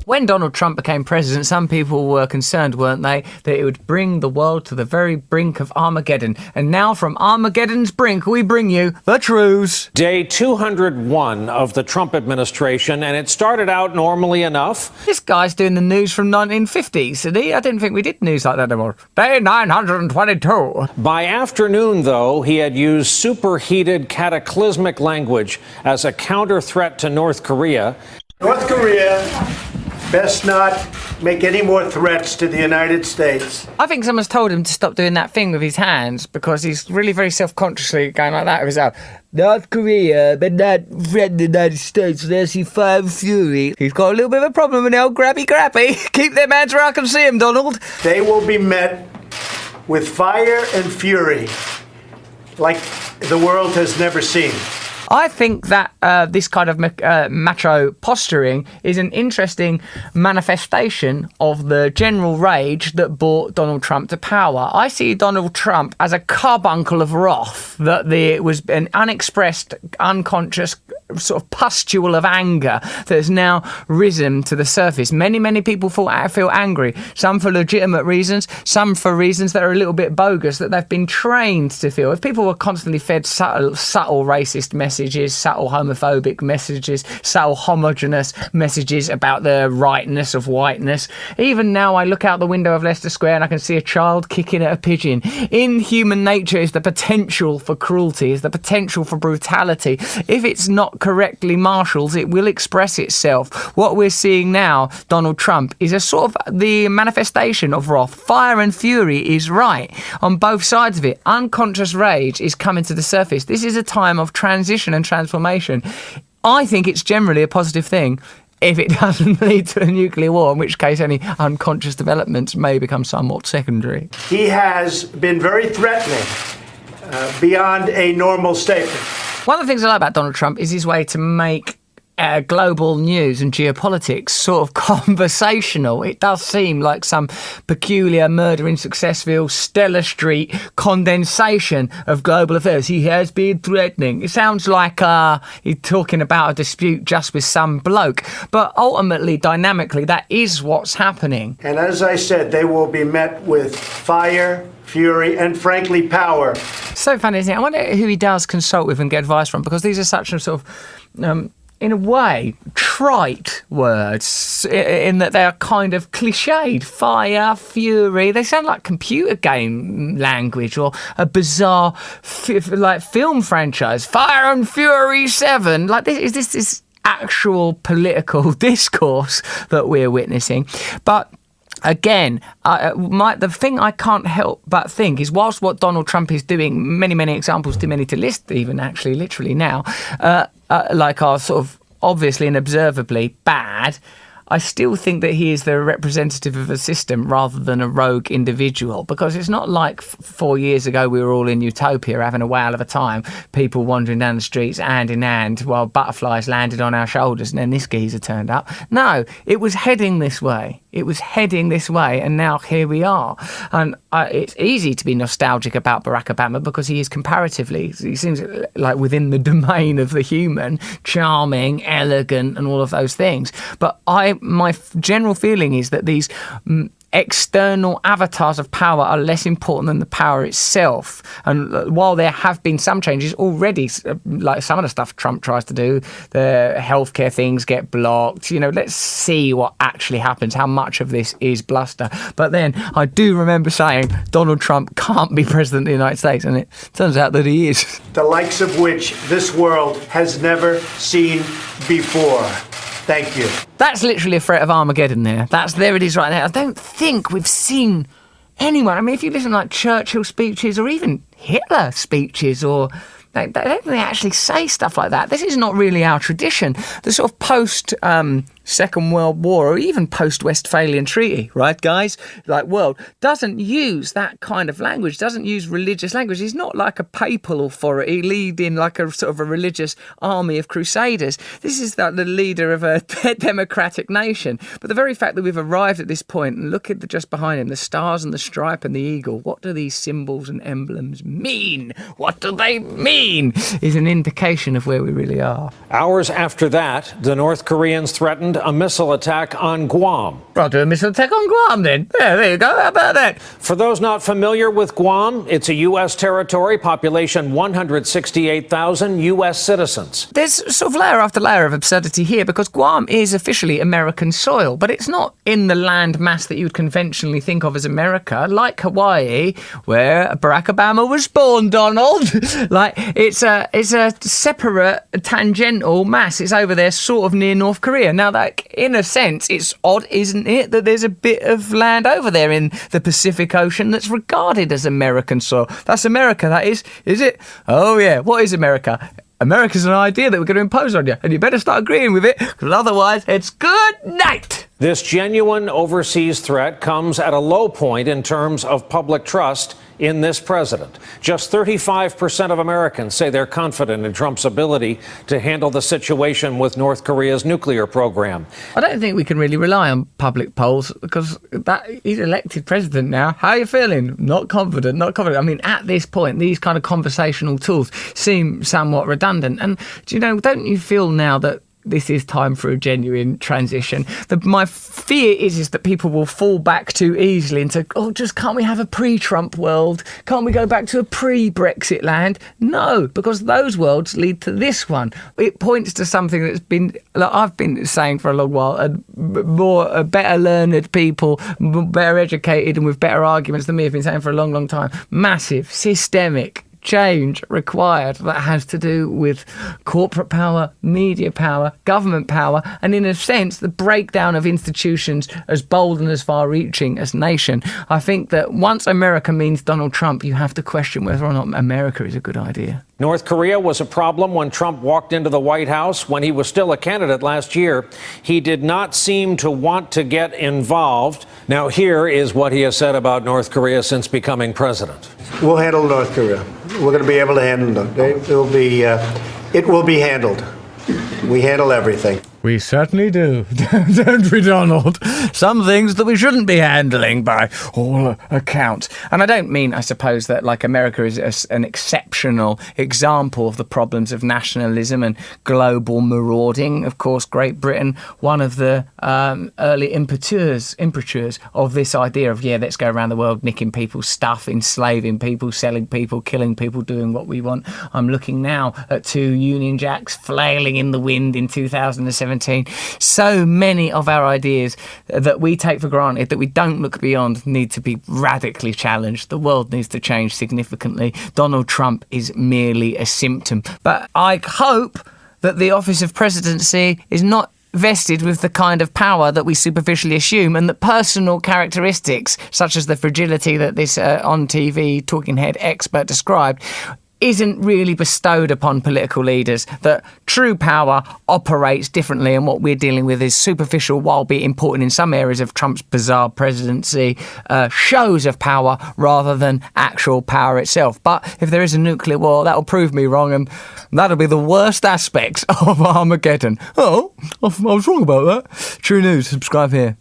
When Donald Trump became president, some people were concerned, weren't they, that it would bring the world to the very brink of Armageddon. And now from Armageddon's brink, we bring you the truths. Day 201 of the Trump administration, and it started out normally enough. This guy's doing the news from 1950s, isn't he? I didn't think we did news like that anymore. Day 922. By afternoon, though, he had used superheated, cataclysmic language as a counter threat to North Korea. North Korea best not make any more threats to the United States. I think someone's told him to stop doing that thing with his hands because he's really very self-consciously going like that with his mouth. North Korea, but not threaten the United States unless you fire fury. He's got a little bit of a problem with the old grabby crappy. Keep them hands where I can see him, Donald. They will be met with fire and fury like the world has never seen. I think that this kind of macho posturing is an interesting manifestation of the general rage that brought Donald Trump to power. I see Donald Trump as a carbuncle of wrath, that it was an unexpressed, unconscious sort of pustule of anger that has now risen to the surface. Many people feel angry, some for legitimate reasons, some for reasons that are a little bit bogus, that they've been trained to feel. If people were constantly fed subtle racist messages, subtle homophobic messages, subtle homogenous messages about the rightness of whiteness. Even now I look out the window of Leicester Square and I can see a child kicking at a pigeon. In human nature is the potential for cruelty, is the potential for brutality. If it's not correctly marshalled, it will express itself. What we're seeing now, Donald Trump, is a sort of the manifestation of wrath. Fire and fury is right on both sides of it. Unconscious rage is coming to the surface. This is a time of transition and transformation. I think it's generally a positive thing if it doesn't lead to a nuclear war, in which case any unconscious developments may become somewhat secondary. He has been very threatening beyond a normal statement. One of the things I like about Donald Trump is his way to make global news and geopolitics sort of conversational. It does seem like some peculiar murder in Successville, Stella Street condensation of global affairs. He has been threatening. It sounds like he's talking about a dispute just with some bloke. But ultimately, dynamically, that is what's happening. And as I said, they will be met with fire, fury, and frankly, power. So funny, isn't it? I wonder who he does consult with and get advice from, because these are such a sort of in a way, trite words, in that they are kind of cliched. Fire, fury, they sound like computer game language or a bizarre like film franchise. Fire and Fury 7. Like, this is actual political discourse that we're witnessing. But again, the thing I can't help but think is, whilst what Donald Trump is doing, many examples, too many to list even, actually, literally now, like are sort of obviously and observably bad, I still think that he is the representative of a system rather than a rogue individual, because it's not like 4 years ago we were all in utopia having a whale of a time, people wandering down the streets hand in hand while butterflies landed on our shoulders and then this geezer turned up. No, it was heading this way. It was heading this way, and now here we are. And it's easy to be nostalgic about Barack Obama because he is comparatively, he seems like within the domain of the human, charming, elegant, and all of those things. But my general feeling is that these external avatars of power are less important than the power itself. And while there have been some changes already, like some of the stuff Trump tries to do, the healthcare things get blocked, let's see what actually happens, how much of this is bluster. But then I do remember saying Donald Trump can't be president of the United States, and it turns out that he is. The likes of which this world has never seen before. Thank you. That's literally a threat of Armageddon there. There it is right there. I don't think we've seen anyone. I mean, if you listen to like Churchill speeches or even Hitler speeches, or they don't really actually say stuff like that. This is not really our tradition. The sort of post Second World War or even post-Westphalian Treaty, right, guys? Like world doesn't use that kind of language, doesn't use religious language. He's not like a papal authority leading like a sort of a religious army of crusaders. This is the leader of a democratic nation. But the very fact that we've arrived at this point, and look at just behind him, the stars and the stripe and the eagle, what do these symbols and emblems mean? What do they mean? Is an indication of where we really are. Hours after that, the North Koreans threatened a missile attack on Guam. I'll do a missile attack on Guam then. Yeah, there you go. How about that? For those not familiar with Guam, it's a U.S. territory, population 168,000 U.S. citizens. There's sort of layer after layer of absurdity here because Guam is officially American soil, but it's not in the land mass that you would conventionally think of as America, like Hawaii, where Barack Obama was born, Donald. Like, it's a separate, tangential mass. It's over there, sort of near North Korea. Now, that, in a sense, it's odd, isn't it, that there's a bit of land over there in the Pacific Ocean that's regarded as American soil. That's America, that is it? Oh, yeah. What is America? America's an idea that we're going to impose on you, and you better start agreeing with it, because otherwise it's good night. This genuine overseas threat comes at a low point in terms of public trust in this president. Just 35% of Americans say they're confident in Trump's ability to handle the situation with North Korea's nuclear program. I don't think we can really rely on public polls because he's elected president now. How are you feeling? Not confident. I mean, at this point, these kind of conversational tools seem somewhat redundant. And, don't you feel now that this is time for a genuine transition? My fear is that people will fall back too easily into, just can't we have a pre-Trump world? Can't we go back to a pre-Brexit land? No, because those worlds lead to this one. It points to something that's been, like I've been saying for a long while, better learned people, better educated and with better arguments than me have been saying for a long, long time. Massive, systemic change required that has to do with corporate power, media power, government power, and in a sense the breakdown of institutions as bold and as far-reaching as nation. I think that once America means Donald Trump, you have to question whether or not America is a good idea. North Korea was a problem when Trump walked into the White House when he was still a candidate last year. He did not seem to want to get involved. Now, here is what he has said about North Korea since becoming president. We'll handle North Korea. We're going to be able to handle them. It will be handled. We handle everything. We certainly do, don't we, Donald? Some things that we shouldn't be handling by all accounts. And I don't mean, I suppose, that like America is an exceptional example of the problems of nationalism and global marauding. Of course, Great Britain, one of the early imperators of this idea of, let's go around the world nicking people's stuff, enslaving people, selling people, killing people, doing what we want. I'm looking now at two Union Jacks flailing in the wind in 2017. So many of our ideas that we take for granted, that we don't look beyond, need to be radically challenged. The world needs to change significantly. Donald Trump is merely a symptom. But I hope that the office of presidency is not vested with the kind of power that we superficially assume, and that personal characteristics, such as the fragility that this on TV talking head expert described, isn't really bestowed upon political leaders, that true power operates differently, and what we're dealing with is superficial, while be important in some areas of Trump's bizarre presidency, shows of power rather than actual power itself. But if there is a nuclear war, that'll prove me wrong, and that'll be the worst aspects of Armageddon. I was wrong about that. True News, subscribe here.